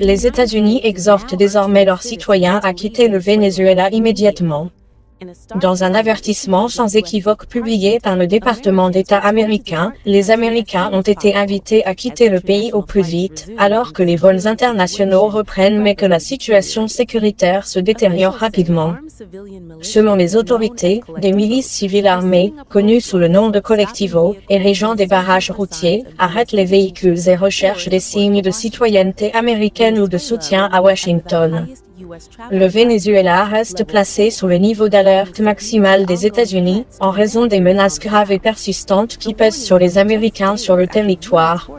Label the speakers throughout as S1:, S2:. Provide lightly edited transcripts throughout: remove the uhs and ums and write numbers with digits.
S1: Les États-Unis exhortent désormais leurs citoyens à quitter le Venezuela immédiatement. Dans un avertissement sans équivoque publié par le département d'État américain, les Américains ont été invités à quitter le pays au plus vite, alors que les vols internationaux reprennent mais que la situation sécuritaire se détériore rapidement. Selon les autorités, des milices civiles armées, connues sous le nom de collectivos, et régents des barrages routiers, arrêtent les véhicules et recherchent des signes de citoyenneté américaine ou de soutien à Washington. Le Venezuela reste placé sous le niveau d'alerte maximal des États-Unis, en raison des menaces graves et persistantes qui pèsent sur les Américains sur le territoire.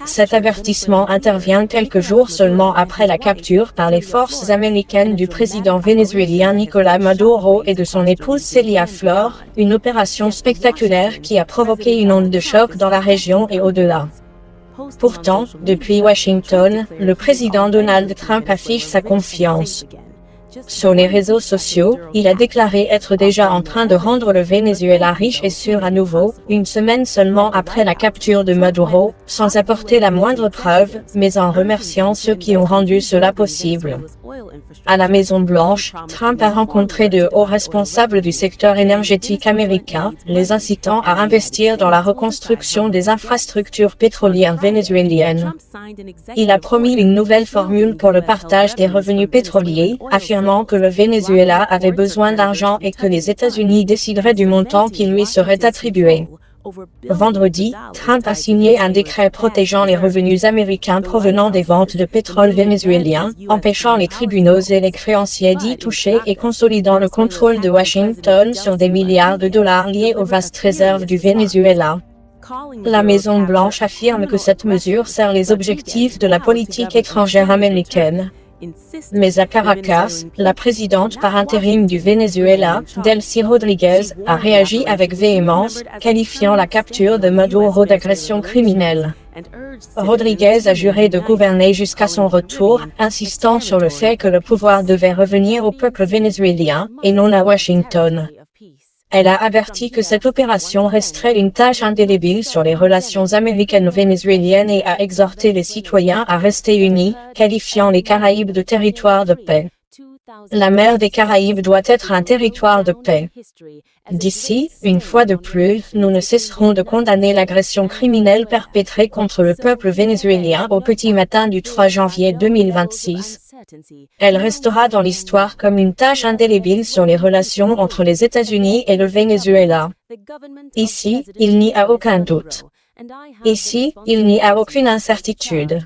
S1: Cet avertissement intervient quelques jours seulement après la capture par les forces américaines du président vénézuélien Nicolás Maduro et de son épouse Celia Flor, une opération spectaculaire qui a provoqué une onde de choc dans la région et au-delà. Pourtant, depuis Washington, le président Donald Trump affiche sa confiance. Sur les réseaux sociaux, il a déclaré être déjà en train de rendre le Venezuela riche et sûr à nouveau, une semaine seulement après la capture de Maduro, sans apporter la moindre preuve, mais en remerciant ceux qui ont rendu cela possible. À la Maison-Blanche, Trump a rencontré de hauts responsables du secteur énergétique américain, les incitant à investir dans la reconstruction des infrastructures pétrolières vénézuéliennes. Il a promis une nouvelle formule pour le partage des revenus pétroliers, affirmant que le Venezuela avait besoin d'argent et que les États-Unis décideraient du montant qui lui serait attribué. Vendredi, Trump a signé un décret protégeant les revenus américains provenant des ventes de pétrole vénézuélien, empêchant les tribunaux et les créanciers d'y toucher et consolidant le contrôle de Washington sur des milliards de dollars liés aux vastes réserves du Venezuela. La Maison-Blanche affirme que cette mesure sert les objectifs de la politique étrangère américaine. Mais à Caracas, la présidente par intérim du Venezuela, Delcy Rodríguez, a réagi avec véhémence, qualifiant la capture de Maduro d'agression criminelle. Rodríguez a juré de gouverner jusqu'à son retour, insistant sur le fait que le pouvoir devait revenir au peuple vénézuélien, et non à Washington. Elle a averti que cette opération resterait une tache indélébile sur les relations américaines-vénézuéliennes et a exhorté les citoyens à rester unis, qualifiant les Caraïbes de territoire de paix. La mer des Caraïbes doit être un territoire de paix. D'ici, une fois de plus, nous ne cesserons de condamner l'agression criminelle perpétrée contre le peuple vénézuélien au petit matin du 3 janvier 2026. Elle restera dans l'histoire comme une tache indélébile sur les relations entre les États-Unis et le Venezuela. Ici, il n'y a aucun doute. Ici, il n'y a aucune incertitude.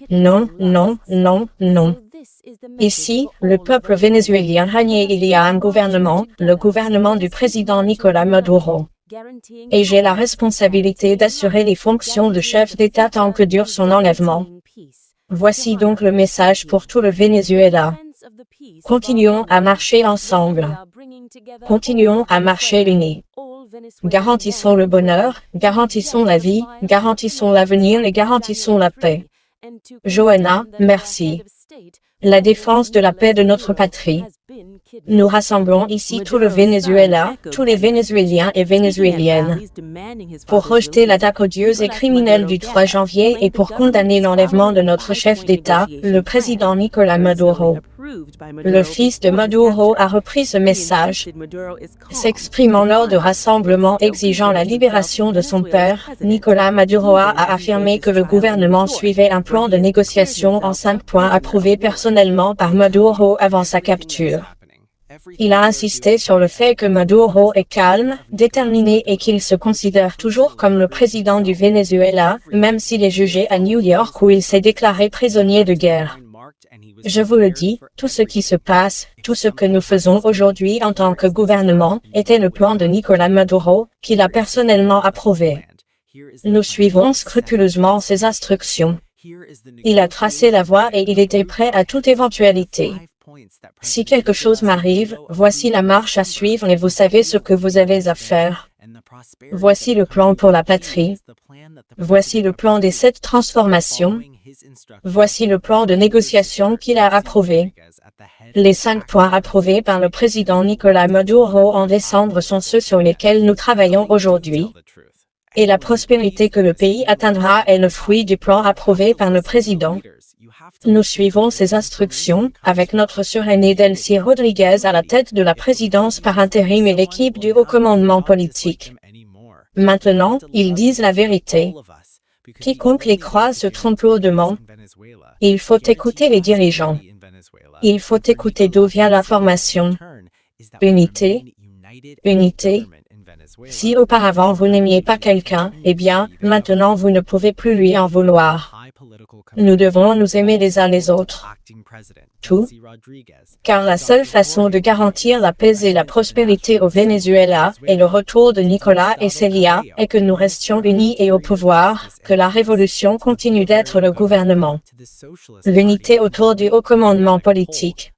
S1: Non, non, non, non. Ici, le peuple vénézuélien règne et il y a un gouvernement, le gouvernement du président Nicolás Maduro. Et j'ai la responsabilité d'assurer les fonctions de chef d'État tant que dure son enlèvement. Voici donc le message pour tout le Venezuela. Continuons à marcher ensemble. Continuons à marcher unis. Garantissons le bonheur, garantissons la vie, garantissons l'avenir et garantissons la paix. Johanna, merci. La défense de la paix de notre patrie. Nous rassemblons ici tout le Venezuela, tous les Vénézuéliens et Vénézuéliennes, pour rejeter l'attaque odieuse et criminelle du 3 janvier et pour condamner l'enlèvement de notre chef d'État, le président Nicolás Maduro. Le fils de Maduro a repris ce message, s'exprimant lors de rassemblements exigeant la libération de son père. Nicolás Maduro a affirmé que le gouvernement suivait un plan de négociation en 5 points approuvé personnellement par Maduro avant sa capture. Il a insisté sur le fait que Maduro est calme, déterminé et qu'il se considère toujours comme le président du Venezuela, même s'il est jugé à New York où il s'est déclaré prisonnier de guerre. Je vous le dis, tout ce qui se passe, tout ce que nous faisons aujourd'hui en tant que gouvernement, était le plan de Nicolás Maduro, qu'il a personnellement approuvé. Nous suivons scrupuleusement ses instructions. Il a tracé la voie et il était prêt à toute éventualité. Si quelque chose m'arrive, voici la marche à suivre et vous savez ce que vous avez à faire. Voici le plan pour la patrie. Voici le plan des 7 transformations. Voici le plan de négociation qu'il a approuvé. Les 5 points approuvés par le président Nicolás Maduro en décembre sont ceux sur lesquels nous travaillons aujourd'hui. Et la prospérité que le pays atteindra est le fruit du plan approuvé par le président. Nous suivons ces instructions, avec notre suréné Delcy Rodriguez à la tête de la présidence par intérim et l'équipe du haut commandement politique. Maintenant, ils disent la vérité. Quiconque les croise se trompe lourdement. Il faut écouter les dirigeants. Il faut écouter d'où vient l'information. Unité. Unité. Si auparavant vous n'aimiez pas quelqu'un, eh bien, maintenant vous ne pouvez plus lui en vouloir. Nous devons nous aimer les uns les autres. Tout. Car la seule façon de garantir la paix et la prospérité au Venezuela, et le retour de Nicolas et Celia, est que nous restions unis et au pouvoir, que la révolution continue d'être le gouvernement. L'unité autour du haut commandement politique.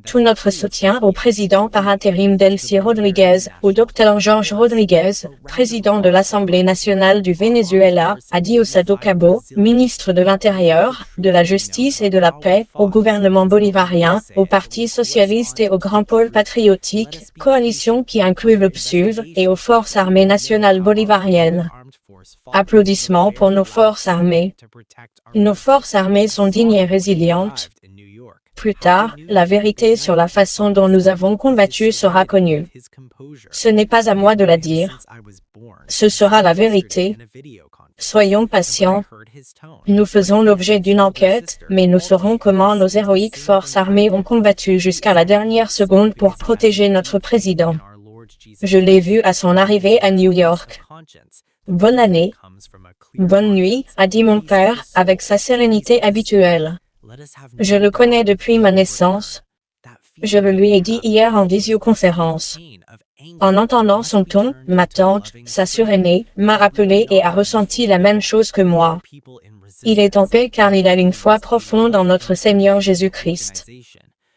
S1: Tout notre soutien au président par intérim Delcy Rodriguez, au Dr George Rodriguez, président de l'Assemblée nationale du Venezuela, a dit Diosdado Cabo, ministre de l'Intérieur, de la Justice et de la Paix, au gouvernement bolivarien, au Parti socialiste et au Grand Pôle patriotique, coalition qui inclut le PSUV, et aux forces armées nationales bolivariennes. Applaudissements pour nos forces armées. Nos forces armées sont dignes et résilientes. Plus tard, la vérité sur la façon dont nous avons combattu sera connue. Ce n'est pas à moi de la dire. Ce sera la vérité. Soyons patients. Nous faisons l'objet d'une enquête, mais nous saurons comment nos héroïques forces armées ont combattu jusqu'à la dernière seconde pour protéger notre président. Je l'ai vu à son arrivée à New York. Bonne année. Bonne nuit, a dit mon père, avec sa sérénité habituelle. Je le connais depuis ma naissance. Je le lui ai dit hier en visioconférence. En entendant son ton, ma tante, sa surénée, m'a rappelé et a ressenti la même chose que moi. Il est en paix car il a une foi profonde en notre Seigneur Jésus-Christ.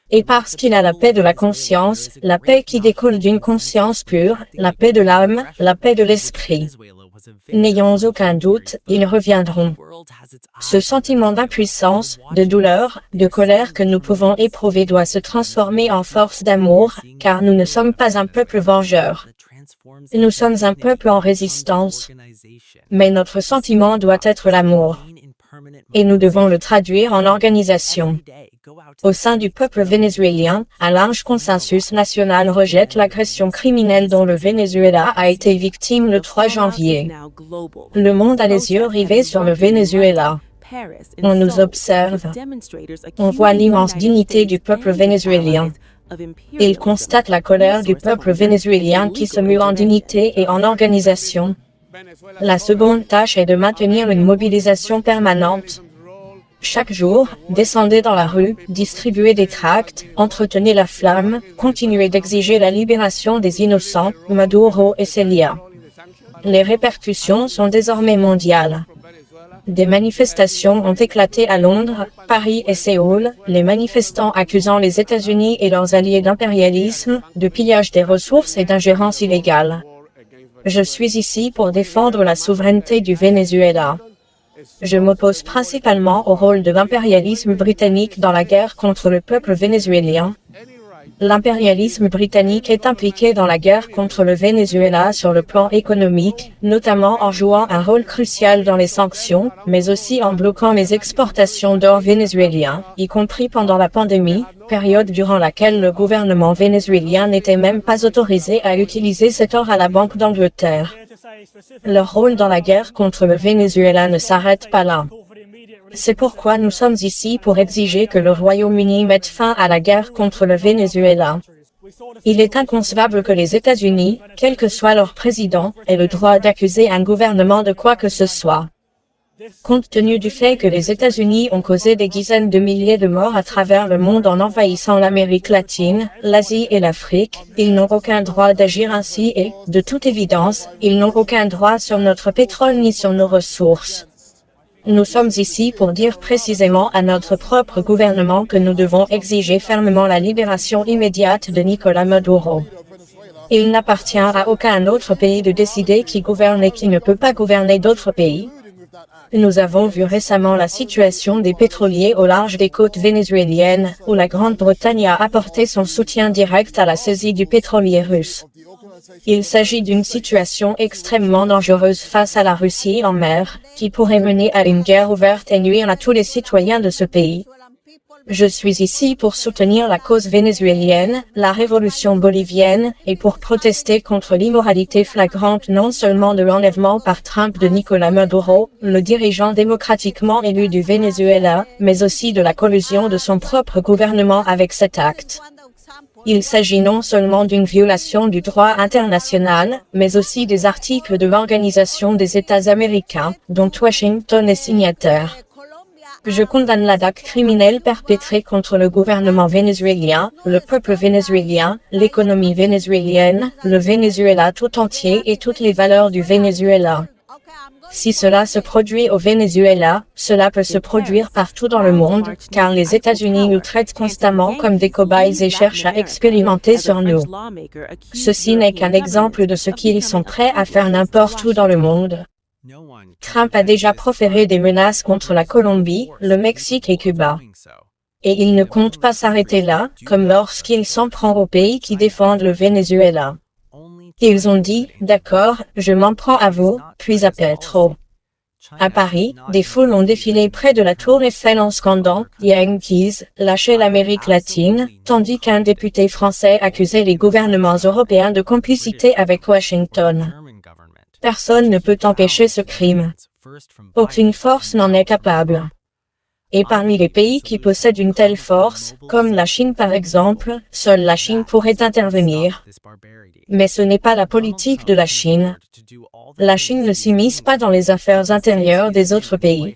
S1: Et parce qu'il a la paix de la conscience, la paix qui découle d'une conscience pure, la paix de l'âme, la paix de l'esprit. N'ayons aucun doute, ils reviendront. Ce sentiment d'impuissance, de douleur, de colère que nous pouvons éprouver doit se transformer en force d'amour, car nous ne sommes pas un peuple vengeur. Nous sommes un peuple en résistance. Mais notre sentiment doit être l'amour. Et nous devons le traduire en organisation. Au sein du peuple vénézuélien, un large consensus national rejette l'agression criminelle dont le Venezuela a été victime le 3 janvier. Le monde a les yeux rivés sur le Venezuela. On nous observe. On voit l'immense dignité du peuple vénézuélien. Il constate la colère du peuple vénézuélien qui se mue en dignité et en organisation. La seconde tâche est de maintenir une mobilisation permanente. Chaque jour, descendez dans la rue, distribuez des tracts, entretenez la flamme, continuez d'exiger la libération des innocents, Maduro et Celia. Les répercussions sont désormais mondiales. Des manifestations ont éclaté à Londres, Paris et Séoul, les manifestants accusant les États-Unis et leurs alliés d'impérialisme, de pillage des ressources et d'ingérence illégale. Je suis ici pour défendre la souveraineté du Venezuela. Je m'oppose principalement au rôle de l'impérialisme britannique dans la guerre contre le peuple vénézuélien. L'impérialisme britannique est impliqué dans la guerre contre le Venezuela sur le plan économique, notamment en jouant un rôle crucial dans les sanctions, mais aussi en bloquant les exportations d'or vénézuélien, y compris pendant la pandémie, période durant laquelle le gouvernement vénézuélien n'était même pas autorisé à utiliser cet or à la Banque d'Angleterre. Leur rôle dans la guerre contre le Venezuela ne s'arrête pas là. C'est pourquoi nous sommes ici pour exiger que le Royaume-Uni mette fin à la guerre contre le Venezuela. Il est inconcevable que les États-Unis, quel que soit leur président, aient le droit d'accuser un gouvernement de quoi que ce soit. Compte tenu du fait que les États-Unis ont causé des dizaines de milliers de morts à travers le monde en envahissant l'Amérique latine, l'Asie et l'Afrique, ils n'ont aucun droit d'agir ainsi et, de toute évidence, ils n'ont aucun droit sur notre pétrole ni sur nos ressources. Nous sommes ici pour dire précisément à notre propre gouvernement que nous devons exiger fermement la libération immédiate de Nicolas Maduro. Il n'appartient à aucun autre pays de décider qui gouverne et qui ne peut pas gouverner d'autres pays. Nous avons vu récemment la situation des pétroliers au large des côtes vénézuéliennes, où la Grande-Bretagne a apporté son soutien direct à la saisie du pétrolier russe. Il s'agit d'une situation extrêmement dangereuse face à la Russie en mer, qui pourrait mener à une guerre ouverte et nuire à tous les citoyens de ce pays. Je suis ici pour soutenir la cause vénézuélienne, la révolution bolivienne, et pour protester contre l'immoralité flagrante non seulement de l'enlèvement par Trump de Nicolás Maduro, le dirigeant démocratiquement élu du Venezuela, mais aussi de la collusion de son propre gouvernement avec cet acte. Il s'agit non seulement d'une violation du droit international, mais aussi des articles de l'Organisation des États américains, dont Washington est signataire. Je condamne l'acte criminel perpétré contre le gouvernement vénézuélien, le peuple vénézuélien, l'économie vénézuélienne, le Venezuela tout entier et toutes les valeurs du Venezuela. Si cela se produit au Venezuela, cela peut se produire partout dans le monde, car les États-Unis nous traitent constamment comme des cobayes et cherchent à expérimenter sur nous. Ceci n'est qu'un exemple de ce qu'ils sont prêts à faire n'importe où dans le monde. Trump a déjà proféré des menaces contre la Colombie, le Mexique et Cuba. Et il ne compte pas s'arrêter là, comme lorsqu'il s'en prend aux pays qui défendent le Venezuela. Ils ont dit, d'accord, je m'en prends à vous, puis à Petro. À Paris, des foules ont défilé près de la tour Eiffel en scandant « Yankees, lâchez l'Amérique latine », tandis qu'un député français accusait les gouvernements européens de complicité avec Washington. Personne ne peut empêcher ce crime. Aucune force n'en est capable. Et parmi les pays qui possèdent une telle force, comme la Chine par exemple, seule la Chine pourrait intervenir. Mais ce n'est pas la politique de la Chine. La Chine ne s'immisce pas dans les affaires intérieures des autres pays.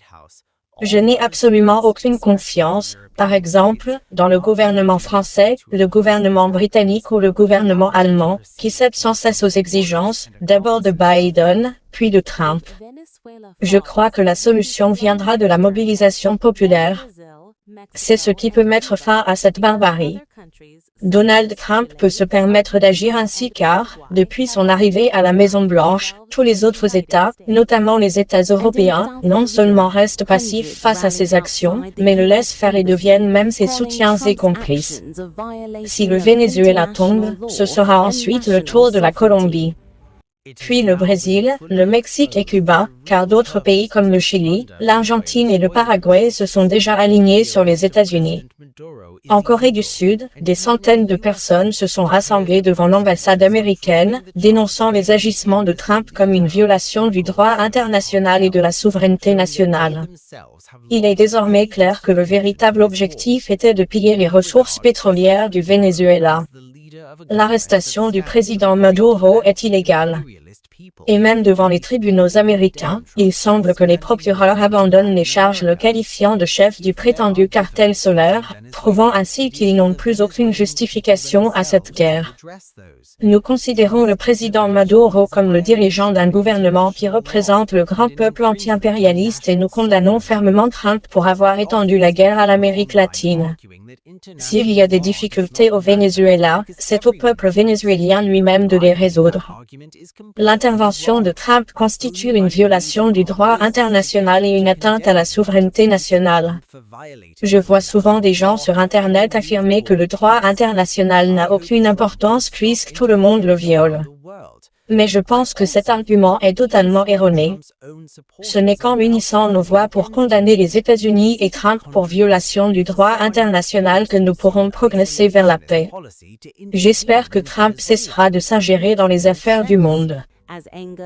S1: Je n'ai absolument aucune confiance, par exemple, dans le gouvernement français, le gouvernement britannique ou le gouvernement allemand, qui cèdent sans cesse aux exigences, d'abord de Biden, puis de Trump. Je crois que la solution viendra de la mobilisation populaire. C'est ce qui peut mettre fin à cette barbarie. Donald Trump peut se permettre d'agir ainsi car, depuis son arrivée à la Maison-Blanche, tous les autres États, notamment les États européens, non seulement restent passifs face à ses actions, mais le laissent faire et deviennent même ses soutiens et complices. Si le Venezuela tombe, ce sera ensuite le tour de la Colombie. Puis le Brésil, le Mexique et Cuba, car d'autres pays comme le Chili, l'Argentine et le Paraguay se sont déjà alignés sur les États-Unis. En Corée du Sud, des centaines de personnes se sont rassemblées devant l'ambassade américaine, dénonçant les agissements de Trump comme une violation du droit international et de la souveraineté nationale. Il est désormais clair que le véritable objectif était de piller les ressources pétrolières du Venezuela. L'arrestation du président Maduro est illégale. Et même devant les tribunaux américains, il semble que les procureurs abandonnent les charges le qualifiant de chef du prétendu cartel solaire, prouvant ainsi qu'ils n'ont plus aucune justification à cette guerre. Nous considérons le président Maduro comme le dirigeant d'un gouvernement qui représente le grand peuple anti-impérialiste et nous condamnons fermement Trump pour avoir étendu la guerre à l'Amérique latine. S'il y a des difficultés au Venezuela, c'est au peuple vénézuélien lui-même de les résoudre. L'intervention de Trump constitue une violation du droit international et une atteinte à la souveraineté nationale. Je vois souvent des gens sur Internet affirmer que le droit international n'a aucune importance puisque tout le monde le viole. Mais je pense que cet argument est totalement erroné. Ce n'est qu'en unissant nos voix pour condamner les États-Unis et Trump pour violation du droit international que nous pourrons progresser vers la paix. J'espère que Trump cessera de s'ingérer dans les affaires du monde.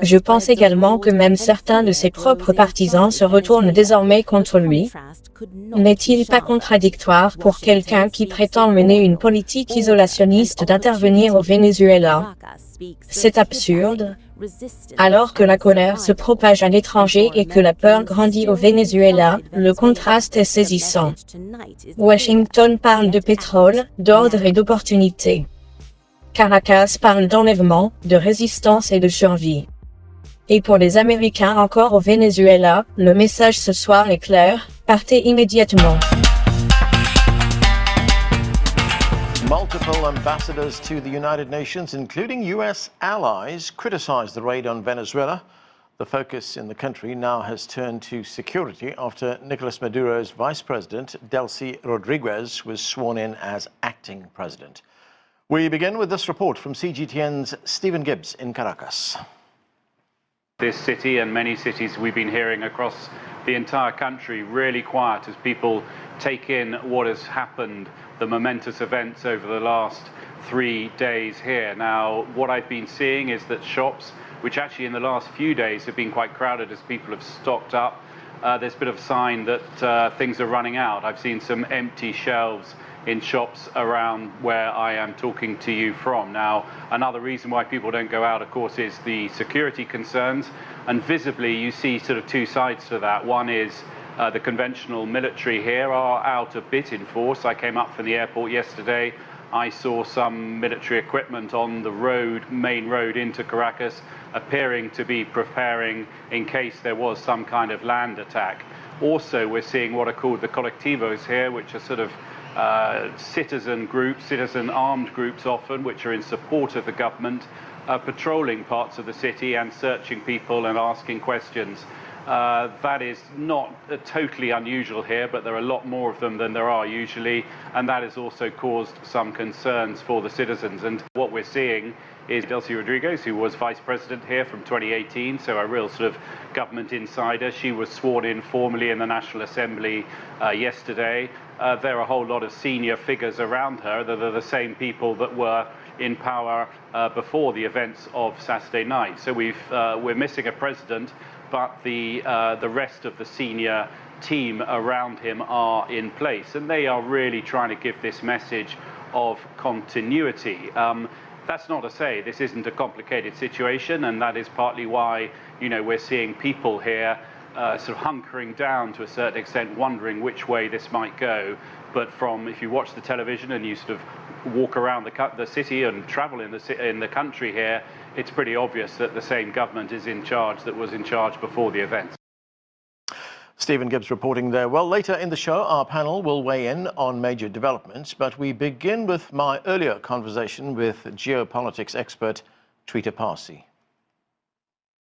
S1: Je pense également que même certains de ses propres partisans se retournent désormais contre lui. N'est-il pas contradictoire pour quelqu'un qui prétend mener une politique isolationniste d'intervenir au Venezuela? C'est absurde. Alors que la colère se propage à l'étranger et que la peur grandit au Venezuela, le contraste est saisissant. Washington parle de pétrole, d'ordre et d'opportunité. Caracas parle d'enlèvement, de résistance et de survie. Et pour les Américains encore au Venezuela, le message ce soir est clair, partez immédiatement.
S2: Multiple ambassadors to the United Nations, including US allies, criticized the raid on Venezuela. The focus in the country now has turned to security after Nicolas Maduro's vice president, Delcy Rodriguez, was sworn in as acting president. We begin with this report from CGTN's Stephen Gibbs in Caracas.
S3: This city and many cities we've been hearing across the entire country really quiet as people take in what has happened, the momentous events over the last 3 days here. Now, what I've been seeing is that shops, which actually in the last few days have been quite crowded as people have stocked up, there's a bit of a sign that things are running out. I've seen some empty shelves in shops around where I am talking to you from. Now, another reason why people don't go out, of course, is the security concerns. And visibly, you see sort of two sides to that. One is the conventional military here are out a bit in force. I came up from the airport yesterday. I saw some military equipment on the road, main road into Caracas, appearing to be preparing in case there was some kind of land attack. Also, we're seeing what are called the colectivos here, which are sort of citizen groups, citizen armed groups often, which are in support of the government, patrolling parts of the city and searching people and asking questions. That is not totally unusual here, but there are a lot more of them than there are usually, and that has also caused some concerns for the citizens. And what we're seeing is Delcy Rodriguez, who was vice president here from 2018, so a real sort of government insider. She was sworn in formally in the National Assembly yesterday. There are a whole lot of senior figures around her that are the same people that were in power before the events of Saturday night. So we're missing a president, but the rest of the senior team around him are in place, and they are really trying to give this message of continuity. That's not to say this isn't a complicated situation, and that is partly why, you know, we're seeing people here sort of hunkering down to a certain extent, wondering which way this might go. But if you watch the television and you sort of walk around the city and travel in the country here, it's pretty obvious that the same government is in charge that was in charge before the events.
S2: Stephen Gibbs reporting there. Well, later in the show, our panel will weigh in on major developments, but we begin with my earlier conversation with geopolitics expert Tweeta Parsi.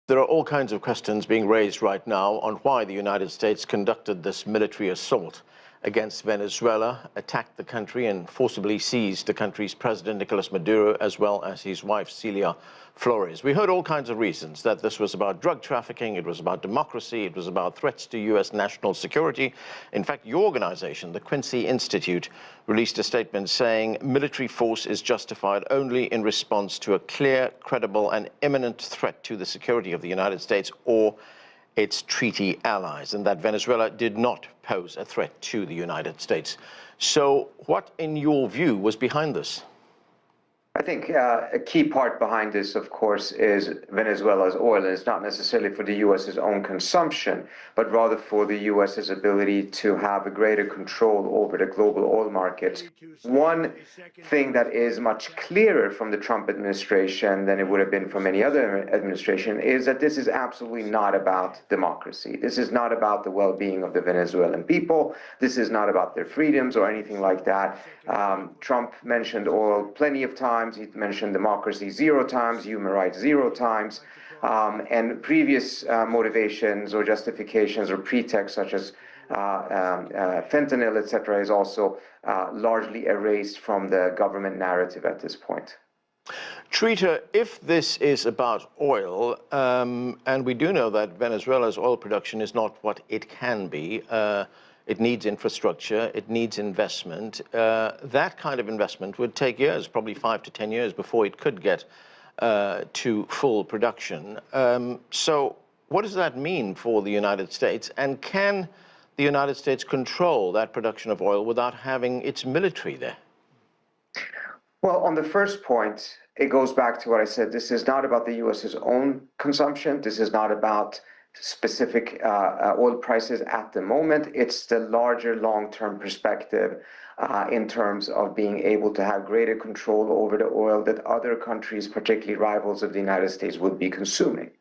S2: There are all kinds of questions being raised right now on why the United States conducted this military assault against Venezuela, attacked the country and forcibly seized the country's president, Nicolas Maduro, as well as his wife, Celia Flores. We heard all kinds of reasons, that this was about drug trafficking, it was about democracy, it was about threats to U.S. national security. In fact, your organization, the Quincy Institute, released a statement saying military force is justified only in response to a clear, credible, and imminent threat to the security of the United States or its treaty allies, and that Venezuela did not pose a threat to the United States. So what, in your view, was behind this?
S4: I think a key part behind this, of course, is Venezuela's oil. And it's not necessarily for the U.S.'s own consumption, but rather for the U.S.'s ability to have a greater control over the global oil markets. One thing that is much clearer from the Trump administration than it would have been from any other administration is that this is absolutely not about democracy. This is not about the well-being of the Venezuelan people. This is not about their freedoms or anything like that. Trump mentioned oil plenty of times. He mentioned democracy 0 times, human rights 0 times, and previous motivations or justifications or pretexts such as fentanyl, etc., is also largely erased from the government narrative at this point.
S2: Tweeta, if this is about oil, and we do know that Venezuela's oil production is not what it can be, it needs infrastructure, it needs investment. That kind of investment would take years, probably 5 to 10 years before it could get to full production. So what does that mean for the United States? And can the United States control that production of oil without having its military there?
S4: Well, on the first point, it goes back to what I said. This is not about the U.S.'s own consumption. This is not about specific oil prices at the moment. It's the larger long-term perspective in terms of being able to have greater control over the oil that other countries, particularly rivals of the United States, would be consuming.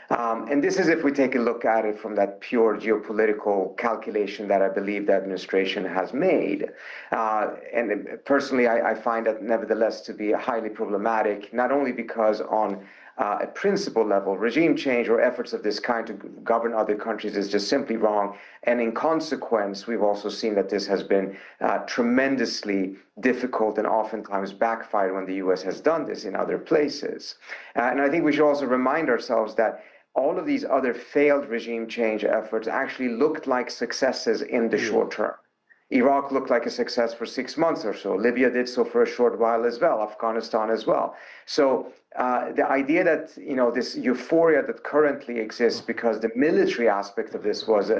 S4: And this is if we take a look at it from that pure geopolitical calculation that I believe the administration has made. And personally, I find that nevertheless to be highly problematic, not only because on at principle level, regime change or efforts of this kind to govern other countries is just simply wrong. And in consequence, we've also seen that this has been tremendously difficult and oftentimes backfired when the US has done this in other places. And I think we should also remind ourselves that all of these other failed regime change efforts actually looked like successes in the short term. Iraq looked like a success for 6 months or so. Libya did so for a short while as well. Afghanistan as well. So the idea that this euphoria that currently exists because the military aspect of this was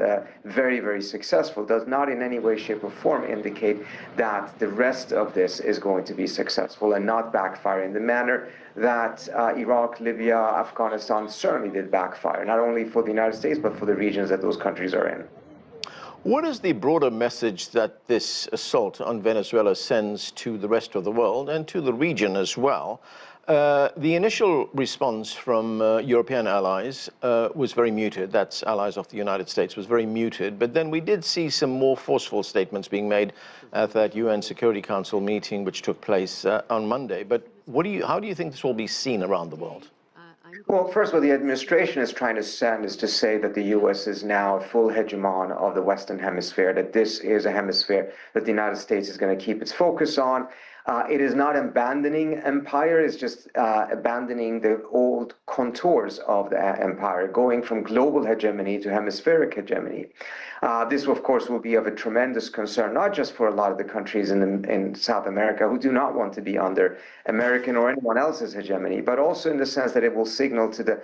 S4: very, very successful does not in any way, shape, or form indicate that the rest of this is going to be successful and not backfire in the manner that Iraq, Libya, Afghanistan certainly did backfire, not only for the United States, but for the regions that those countries are in.
S2: What is the broader message that this assault on Venezuela sends to the rest of the world and to the region as well? The initial response from European allies was very muted. That's allies of the United States, was very muted. But then we did see some more forceful statements being made at that UN Security Council meeting, which took place on Monday. But how do you think this will be seen around the world?
S4: Well, first, what the administration is trying to send is to say that the U.S. is now a full hegemon of the Western Hemisphere, that this is a hemisphere that the United States is going to keep its focus on. It is not abandoning empire, it's just abandoning the old contours of the empire, going from global hegemony to hemispheric hegemony. This, of course, will be of a tremendous concern, not just for a lot of the countries in South America who do not want to be under American or anyone else's hegemony, but also in the sense that it will signal to the,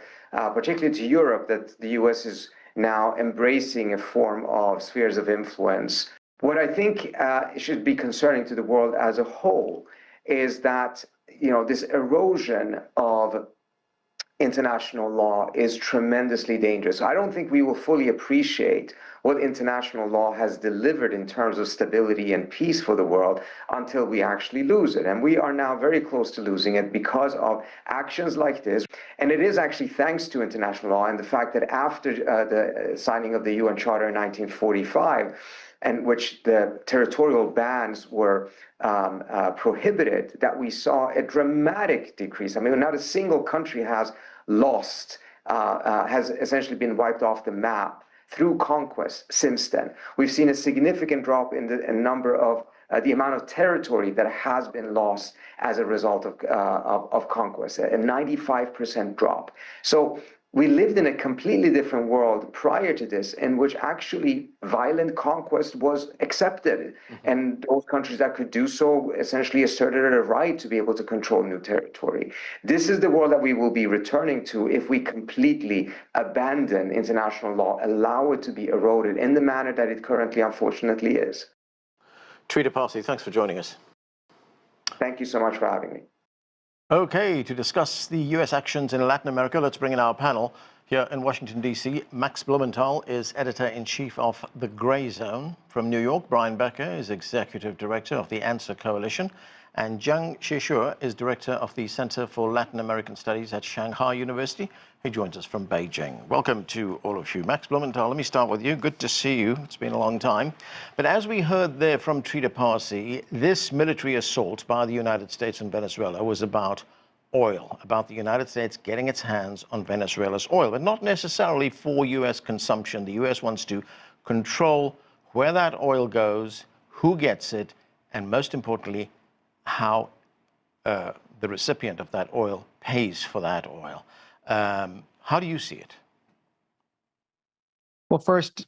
S4: particularly to Europe, that the U.S. is now embracing a form of spheres of influence. What I think should be concerning to the world as a whole is that this erosion of international law is tremendously dangerous. I don't think we will fully appreciate what international law has delivered in terms of stability and peace for the world until we actually lose it. And we are now very close to losing it because of actions like this. And it is actually thanks to international law and the fact that after the signing of the UN Charter in 1945, and which the territorial bans were prohibited, that we saw a dramatic decrease. I mean, not a single country has has essentially been wiped off the map through conquest since then. We've seen a significant drop in the number of the amount of territory that has been lost as a result of conquest, a 95% drop. So we lived in a completely different world prior to this, in which actually violent conquest was accepted. And those countries that could do so essentially asserted a right to be able to control new territory. This is the world that we will be returning to if we completely abandon international law, allow it to be eroded in the manner that it currently unfortunately is.
S2: Trita Parsi, thanks for joining us.
S4: Thank you so much for having me.
S2: Okay, to discuss the U.S. actions in Latin America, let's bring in our panel. Here in Washington, D.C., Max Blumenthal is editor-in-chief of The Gray Zone. From New York, Brian Becker is executive director of the Answer Coalition. And Jiang Shishua is director of the Center for Latin American Studies at Shanghai University. He joins us from Beijing. Welcome to all of you. Max Blumenthal, let me start with you. Good to see you. It's been a long time. But as we heard there from Trita Parsi, this military assault by the United States on Venezuela was about oil, about the United States getting its hands on Venezuela's oil, but not necessarily for U.S. consumption. The U.S. wants to control where that oil goes, who gets it, and most importantly, how the recipient of that oil pays for that oil. How do you see it?
S5: Well, first,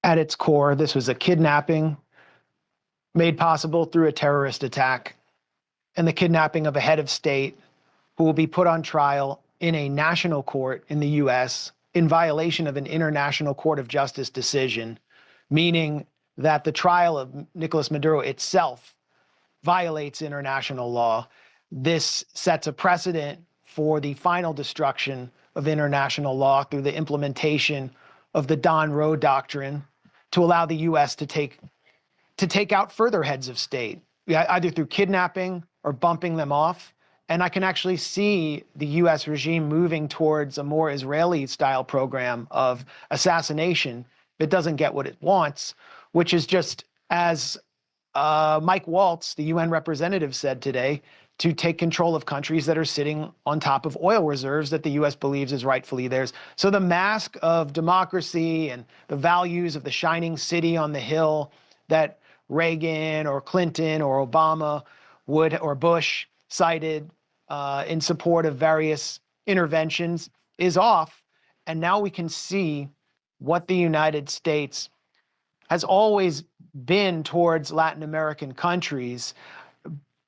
S5: at its core, this was a kidnapping made possible through a terrorist attack, and the kidnapping of a head of state who will be put on trial in a national court in the U.S. in violation of an International Court of Justice decision, meaning that the trial of Nicolas Maduro itself violates international law. This sets a precedent for the final destruction of international law through the implementation of the Don Roe Doctrine to allow the U.S. to take out further heads of state, either through kidnapping or bumping them off. And I can actually see the U.S. regime moving towards a more Israeli-style program of assassination if it doesn't get what it wants, which is just, as Mike Waltz, the UN representative, said today, to take control of countries that are sitting on top of oil reserves that the U.S. believes is rightfully theirs. So the mask of democracy and the values of the shining city on the hill that Reagan or Clinton or Obama or Bush cited in support of various interventions is off. And now we can see what the United States has always been towards Latin American countries,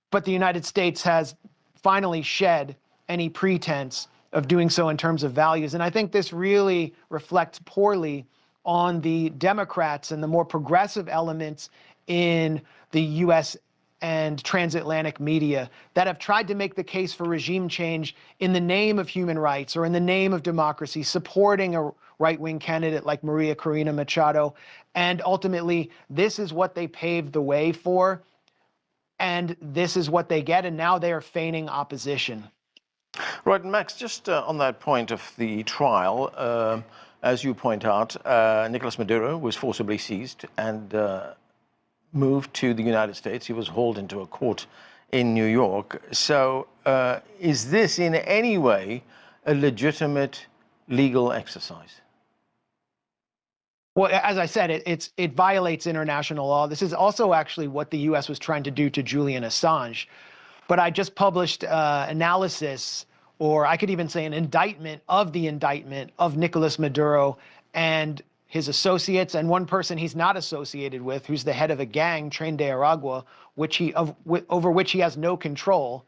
S5: but the United States has finally shed any pretense of doing so in terms of values. And I think this really reflects poorly on the Democrats and the more progressive elements in the US and transatlantic media that have tried to make the case for regime change in the name of human rights or in the name of democracy, supporting a right-wing candidate like Maria Corina Machado. And ultimately, this is what they paved the way for, and this is what they get, and now they are feigning opposition.
S2: Right, Max, just on that point of the trial, as you point out, Nicolas Maduro was forcibly seized and moved to the United States. He was hauled into a court in New York. So is this in any way a legitimate legal exercise?
S5: Well, as I said, it violates international law. This is also actually what the U.S. was trying to do to Julian Assange. But I just published analysis, or I could even say an indictment of the indictment of Nicolas Maduro and his associates, and one person he's not associated with, who's the head of a gang, Tren de Aragua, over which he has no control,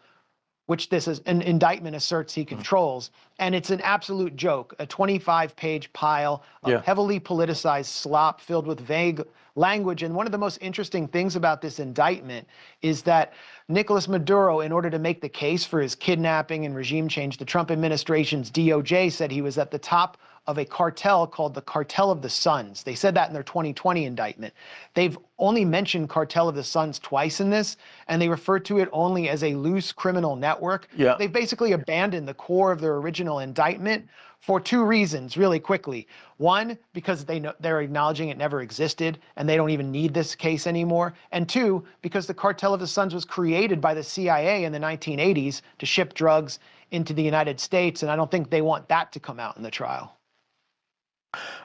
S5: which this is an indictment asserts he controls. And it's an absolute joke, a 25-page pile of heavily politicized slop filled with vague language. And one of the most interesting things about this indictment is that Nicolas Maduro, in order to make the case for his kidnapping and regime change, the Trump administration's DOJ said he was at the top of a cartel called the Cartel of the Suns. They said that in their 2020 indictment. They've only mentioned Cartel of the Suns twice in this, and they refer to it only as a loose criminal network. They've basically abandoned the core of their original indictment for two reasons, really quickly. One, because they're acknowledging it never existed, and they don't even need this case anymore. And two, because the Cartel of the Suns was created by the CIA in the 1980s to ship drugs into the United States, and I don't think they want that to come out in the trial.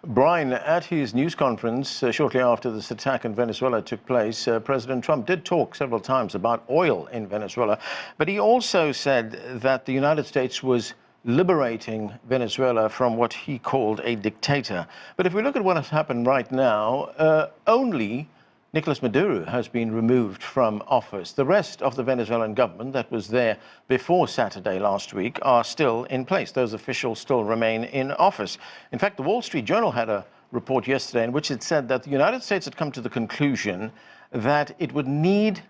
S2: Brian, at his news conference shortly after this attack in Venezuela took place, President Trump did talk several times about oil in Venezuela, but he also said that the United States was liberating Venezuela from what he called a dictator. But if we look at what has happened right now, only Nicolas Maduro has been removed from office. The rest of the Venezuelan government that was there before Saturday last week are still in place. Those officials still remain in office. In fact, the Wall Street Journal had a report yesterday in which it said that the United States had come to the conclusion that it would need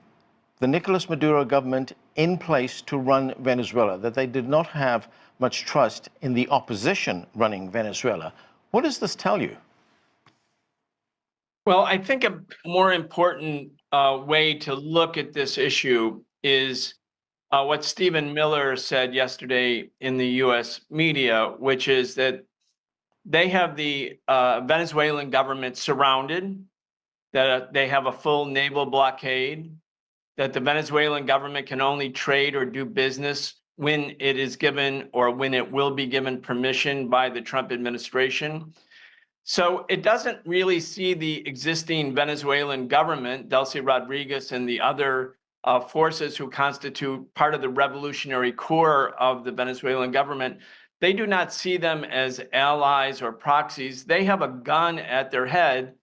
S2: the Nicolas Maduro government in place to run Venezuela, that they did not have much trust in the opposition running Venezuela. What does this tell you?
S6: Well, I think a more important way to look at this issue is what Stephen Miller said yesterday in the U.S. media, which is that they have the Venezuelan government surrounded, that they have a full naval blockade, that the Venezuelan government can only trade or do business when it is given or when it will be given permission by the Trump administration. So it doesn't really see the existing Venezuelan government, Delcy Rodriguez and the other forces who constitute part of the revolutionary core of the Venezuelan government. They do not see them as allies or proxies. They have a gun at their head.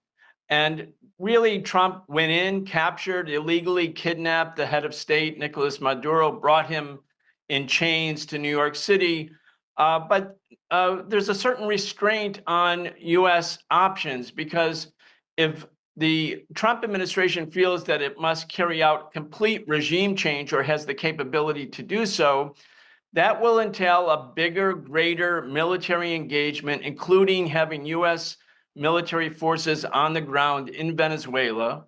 S6: And really, Trump went in, captured, illegally kidnapped the head of state, Nicolas Maduro, brought him in chains to New York City. But there's a certain restraint on U.S. options, because if the Trump administration feels that it must carry out complete regime change or has the capability to do so, that will entail a bigger, greater military engagement, including having U.S. military forces on the ground in Venezuela.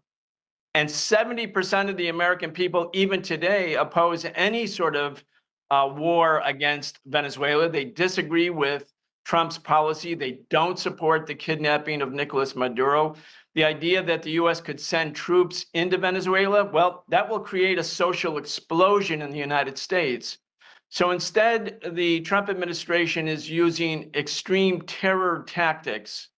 S6: And 70% of the American people, even today, oppose any sort of war against Venezuela. They disagree with Trump's policy. They don't support the kidnapping of Nicolas Maduro. The idea that the U.S. could send troops into Venezuela, well, that will create a social explosion in the United States. So instead, the Trump administration is using extreme terror tactics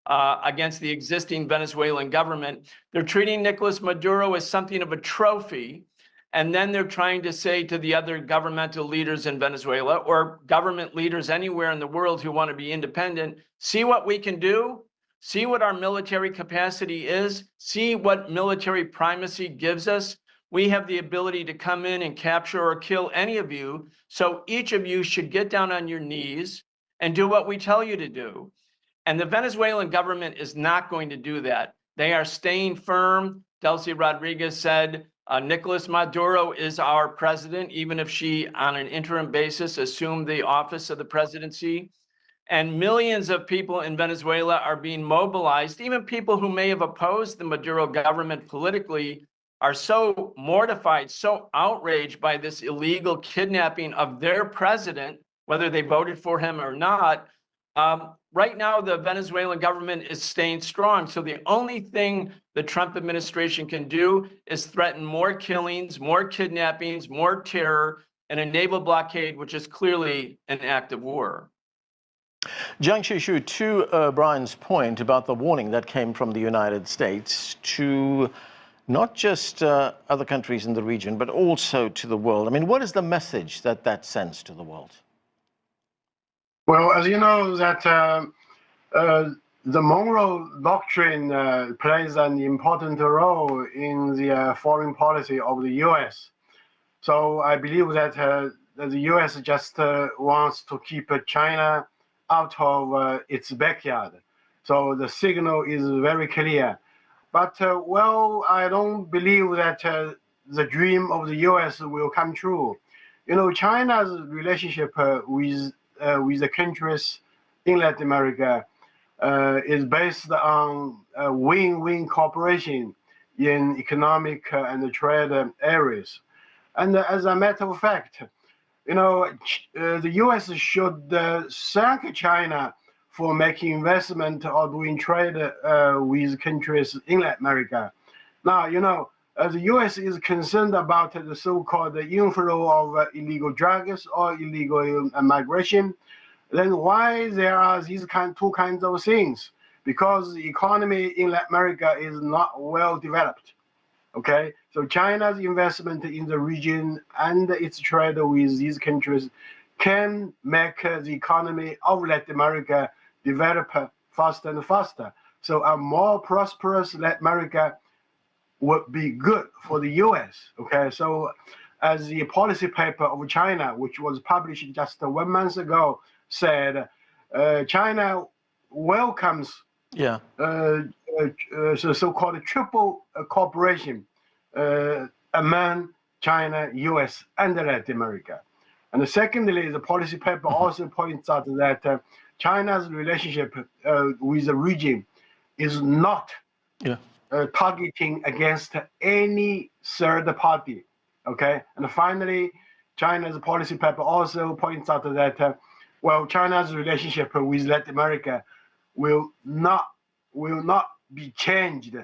S6: against the existing Venezuelan government. They're treating Nicolas Maduro as something of a trophy. And then they're trying to say to the other governmental leaders in Venezuela or government leaders anywhere in the world who want to be independent, see what we can do, see what our military capacity is, see what military primacy gives us. We have the ability to come in and capture or kill any of you. So each of you should get down on your knees and do what we tell you to do. And the Venezuelan government is not going to do that. They are staying firm. Delcy Rodriguez said, Nicolas Maduro is our president, even if she, on an interim basis, assumed the office of the presidency. And millions of people in Venezuela are being mobilized. Even people who may have opposed the Maduro government politically are so mortified, so outraged by this illegal kidnapping of their president, whether they voted for him or not. Right now, the Venezuelan government is staying strong. So the only thing the Trump administration can do is threaten more killings, more kidnappings, more terror, and a naval blockade, which is clearly an act of war.
S2: Jiang Shishu, to Brian's point about the warning that came from the United States to not just other countries in the region, but also to the world. I mean, what is the message that that sends to the world?
S7: Well, as you know, that the Monroe Doctrine plays an important role in the foreign policy of the U.S. So I believe that the U.S. just wants to keep China out of its backyard. So the signal is very clear. But, well, I don't believe that the dream of the U.S. will come true. You know, China's relationship with the countries in Latin America is based on win-win cooperation in economic and trade areas. And as a matter of fact, you know, the U.S. should thank China for making investment or doing trade with countries in Latin America. Now, you know, the U.S. is concerned about the so-called inflow of illegal drugs or illegal migration. Then why there are these two kinds of things? Because the economy in Latin America is not well developed. Okay, so China's investment in the region and its trade with these countries can make the economy of Latin America develop faster and faster. So a more prosperous Latin America would be good for the U.S. Okay, so as the policy paper of China, which was published just 1 month ago, said, China welcomes so-called triple cooperation among China, U.S., and Latin America. And secondly, the policy paper also points out that China's relationship with the region is not targeting against any third party. Okay, and finally, China's policy paper also points out that well, China's relationship with Latin America will not be changed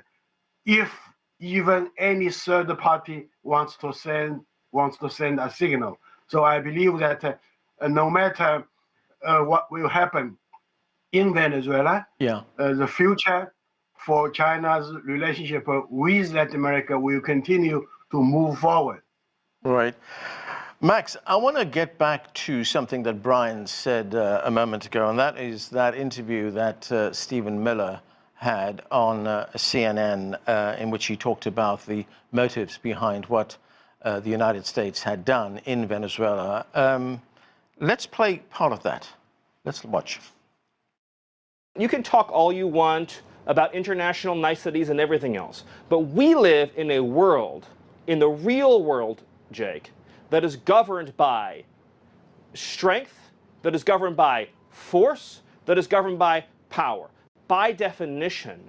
S7: if even any third party wants to send a signal. So I believe that no matter what will happen in Venezuela, the future for China's relationship with Latin America will continue to move forward.
S2: Right. Max, I want to get back to something that Brian said a moment ago, and that is that interview that Stephen Miller had on CNN in which he talked about the motives behind what the United States had done in Venezuela. Let's play part of that. Let's watch.
S8: You can talk all you want about international niceties and everything else, but we live in a world, in the real world, Jake, that is governed by strength, that is governed by force, that is governed by power. By definition,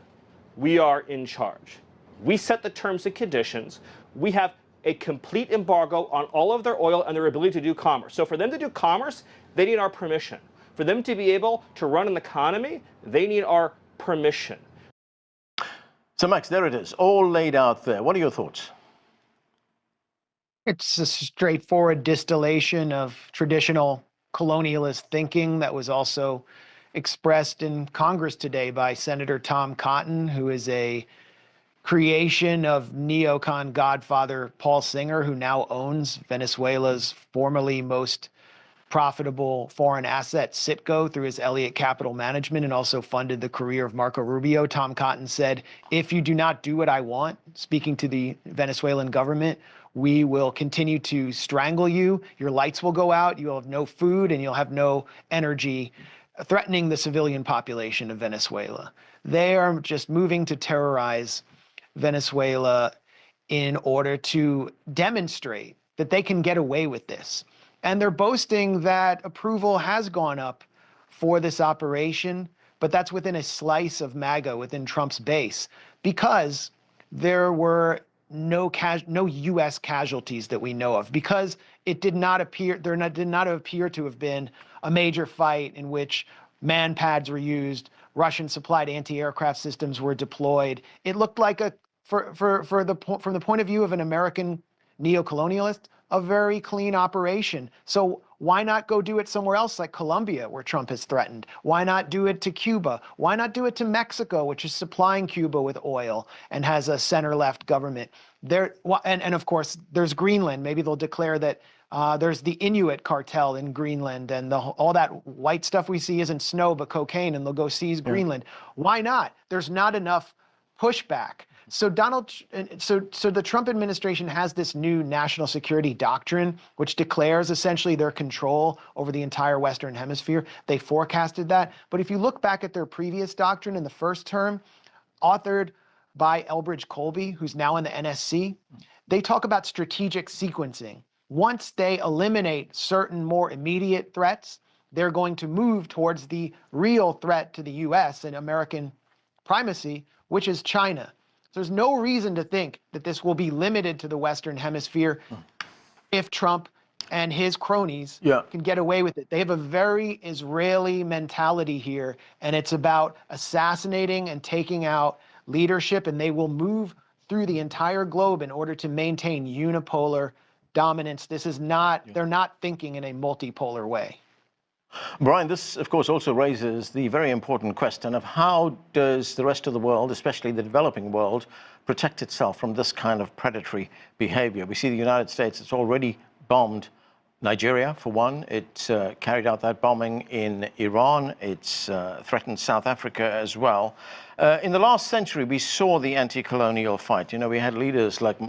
S8: we are in charge. We set the terms and conditions. We have a complete embargo on all of their oil and their ability to do commerce. So for them to do commerce, they need our permission. For them to be able to run an economy, they need our permission.
S2: So, Max, there it is, all laid out there. What are your thoughts?
S5: It's a straightforward distillation of traditional colonialist thinking that was also expressed in Congress today by Senator Tom Cotton, who is a creation of neocon godfather Paul Singer, who now owns Venezuela's formerly most profitable foreign asset, Citgo, through his Elliott Capital Management, and also funded the career of Marco Rubio. Tom Cotton said, if you do not do what I want, speaking to the Venezuelan government, we will continue to strangle you. Your lights will go out. You'll have no food and you'll have no energy, threatening the civilian population of Venezuela. They are just moving to terrorize Venezuela in order to demonstrate that they can get away with this. And they're boasting that approval has gone up for this operation, but that's within a slice of MAGA, within Trump's base, because there were no U.S. casualties that we know of, because it did not appear to have been a major fight in which man pads were used, Russian-supplied anti-aircraft systems were deployed. It looked like from the point of view of an American neocolonialist, a very clean operation. So why not go do it somewhere else like Colombia, where Trump has threatened? Why not do it to Cuba? Why not do it to Mexico, which is supplying Cuba with oil and has a center-left government? And of course, there's Greenland. Maybe they'll declare that there's the Inuit cartel in Greenland, and all that white stuff we see isn't snow but cocaine, and they'll go seize Greenland. Why not? There's not enough pushback. So the Trump administration has this new national security doctrine, which declares essentially their control over the entire Western Hemisphere. They forecasted that. But if you look back at their previous doctrine in the first term, authored by Elbridge Colby, who's now in the NSC, they talk about strategic sequencing. Once they eliminate certain more immediate threats, they're going to move towards the real threat to the US and American primacy, which is China. There's no reason to think that this will be limited to the Western Hemisphere if Trump and his cronies can get away with it. They have a very Israeli mentality here, and it's about assassinating and taking out leadership, and they will move through the entire globe in order to maintain unipolar dominance. This is not, they're not thinking in a multipolar way.
S2: Brian, this, of course, also raises the very important question of how does the rest of the world, especially the developing world, protect itself from this kind of predatory behavior? We see the United States has already bombed Nigeria, for one. It carried out that bombing in Iran. It's threatened South Africa as well. In the last century, we saw the anti-colonial fight. You know, we had leaders like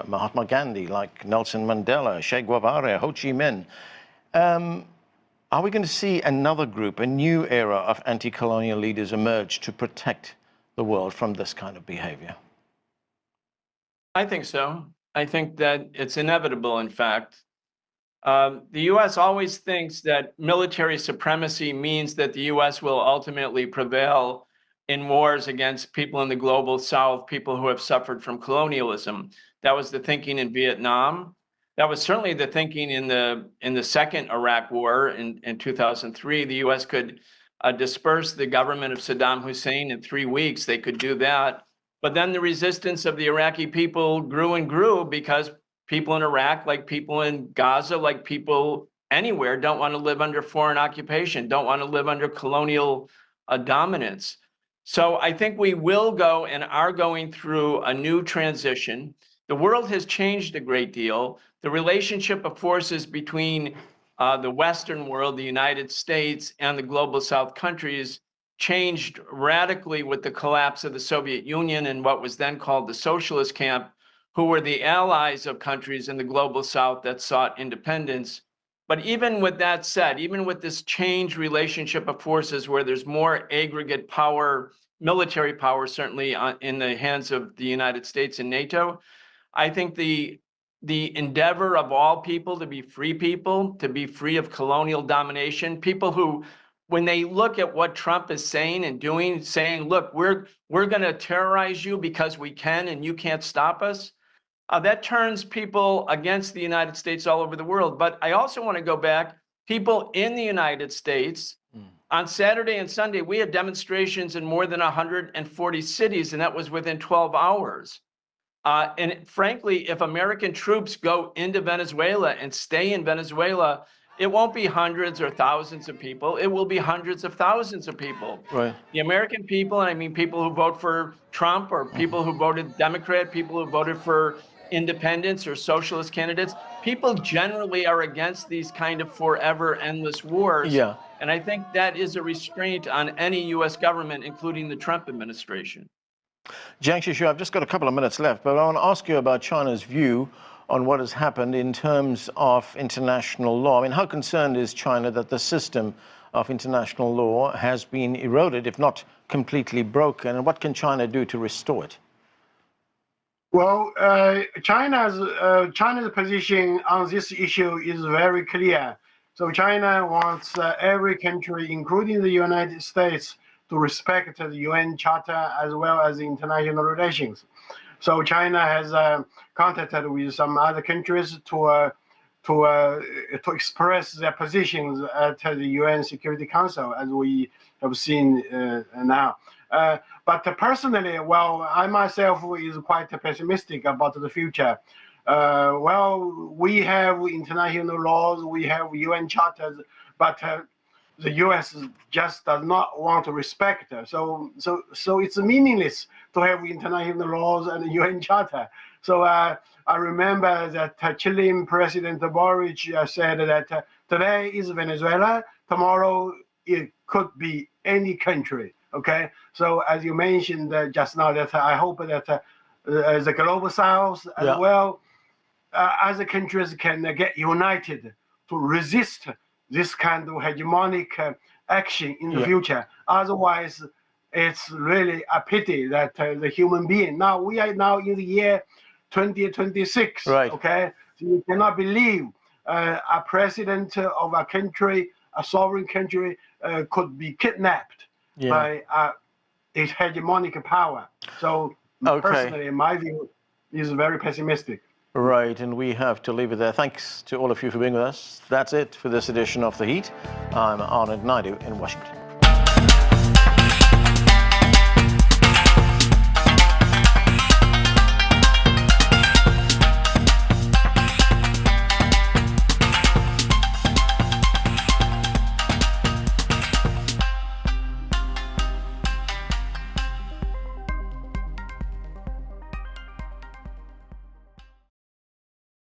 S2: Mahatma Gandhi, like Nelson Mandela, Che Guevara, Ho Chi Minh. Are we going to see another group, a new era of anti-colonial leaders emerge to protect the world from this kind of behavior?
S6: I think so. I think that it's inevitable, in fact. The U.S. always thinks that military supremacy means that the U.S. will ultimately prevail in wars against people in the global South, people who have suffered from colonialism. That was the thinking in Vietnam. That was certainly the thinking in the second Iraq war in 2003. The U.S. could disperse the government of Saddam Hussein in 3 weeks. They could do that. But then the resistance of the Iraqi people grew and grew because people in Iraq, like people in Gaza, like people anywhere, don't want to live under foreign occupation, don't want to live under colonial dominance. So I think we will go and are going through a new transition. The world has changed a great deal. The relationship of forces between the Western world, the United States, and the global South countries changed radically with the collapse of the Soviet Union and what was then called the socialist camp, who were the allies of countries in the global South that sought independence. But even with that said, even with this changed relationship of forces where there's more aggregate power, military power certainly in the hands of the United States and NATO, I think the endeavor of all people to be free of colonial domination, people who, when they look at what Trump is saying and doing, saying, look, we're going to terrorize you because we can and you can't stop us, that turns people against the United States all over the world. But I also want to go back people in the United States. On Saturday and Sunday, we had demonstrations in more than 140 cities, and that was within 12 hours. And frankly, if American troops go into Venezuela and stay in Venezuela, it won't be hundreds or thousands of people. It will be hundreds of thousands of people.
S2: Right.
S6: The American people, and I mean people who vote for Trump or people who voted Democrat, people who voted for independents or socialist candidates, people generally are against these kind of forever endless wars.
S2: Yeah.
S6: And I think that is a restraint on any U.S. government, including the Trump administration.
S2: Jiang Shishu, I've just got a couple of minutes left, but I want to ask you about China's view on what has happened in terms of international law. I mean, how concerned is China that the system of international law has been eroded, if not completely broken, and what can China do to restore it?
S7: Well, China's position on this issue is very clear. So China wants every country, including the United States, to respect the UN Charter as well as international relations. So China has contacted with some other countries to express their positions at the UN Security Council, as we have seen now. But personally, well, I myself is quite pessimistic about the future. Well, we have international laws, we have UN charters, but the U.S. just does not want to respect. So it's meaningless to have international laws and the UN Charter. So I remember that Chilean President Boric said that today is Venezuela, tomorrow it could be any country. Okay, so as you mentioned just now, that I hope that the global South as well, other countries can get united to resist this kind of hegemonic action in the future. Otherwise, it's really a pity that the human being. Now we are now in the year 2026.
S2: Right.
S7: Okay, so you cannot believe a president of a country, a sovereign country, could be kidnapped by its hegemonic power. So personally, my view is very pessimistic.
S2: Right, and we have to leave it there. Thanks to all of you for being with us. That's it for this edition of The Heat. I'm Arnold Naidu in Washington.